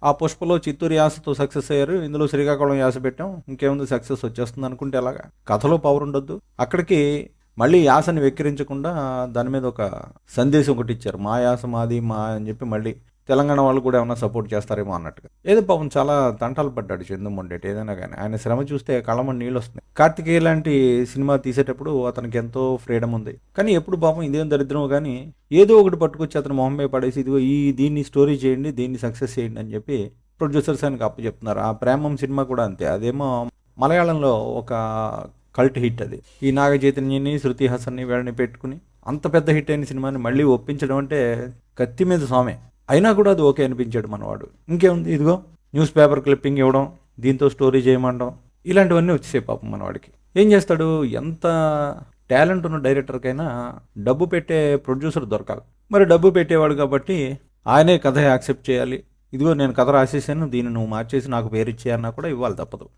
ఆ పుష్పలో చిత్తూరు యాసతో సక్సెస్ అయ్యారు, ఇందులో శ్రీకాకుళం యాస పెట్టాం, ఇంకేముంది సక్సెస్ వచ్చేస్తుంది అనుకుంటే ఎలాగా? కథలో పవర్ ఉండొద్దు. అక్కడికి మళ్ళీ యాసని వెక్కిరించకుండా దాని మీద ఒక సందేశం ఒకటి ఇచ్చారు, మా యాస మాది మా అని చెప్పి. మళ్ళీ తెలంగాణ వాళ్ళు కూడా ఏమైనా సపోర్ట్ చేస్తారేమో అన్నట్టుగా. ఏదో పాపం చాలా తంటాలు పడ్డాడు చందుమొండేటి. ఏదైనా కానీ ఆయన శ్రమ చూస్తే కళ్ళమని నీళ్ళు వస్తున్నాయి. కార్తికేయ లాంటి సినిమా తీసేటప్పుడు అతనికి ఎంతో ఫ్రీడమ్ ఉంది, కానీ ఎప్పుడు పాపం ఇదేం దరిద్రం కానీ ఏదో ఒకటి పట్టుకొచ్చి అతను మొహం మీద పడేసి ఇదిగో దీన్ని స్టోరీ చేయండి, దీన్ని సక్సెస్ చేయండి అని చెప్పి ప్రొడ్యూసర్స్ ఆయనకు అప్పచెప్తున్నారు. ఆ ప్రేమం సినిమా కూడా అంతే. అదేమో మలయాళంలో ఒక కల్ట్ హిట్ అది. ఈ నాగ చైతన్యని, శృతి హాసన్ని వీళ్ళని పెట్టుకుని అంత పెద్ద హిట్ అయిన సినిమాని మళ్ళీ ఒప్పించడం అంటే కత్తి మీద సామే. అయినా కూడా అది ఓకే అనిపించాడు మనవాడు. ఇంకేముంది, ఇదిగో న్యూస్ పేపర్ క్లిప్పింగ్ ఇవ్వడం, దీంతో స్టోరీ చేయమంటాం, ఇలాంటివన్నీ వచ్చేసాయి పాపం మనవాడికి. ఏం చేస్తాడు? ఎంత టాలెంట్ ఉన్న డైరెక్టర్కైనా డబ్బు పెట్టే ప్రొడ్యూసర్ దొరకాలి. మరి డబ్బు పెట్టేవాడు కాబట్టి ఆయనే కథ యాక్సెప్ట్ చేయాలి. ఇదిగో నేను కథ రాసేసాను, దీన్ని నువ్వు మార్చేసి నాకు పేరు ఇచ్చేయన్నా కూడా ఇవ్వాలి, తప్పదు.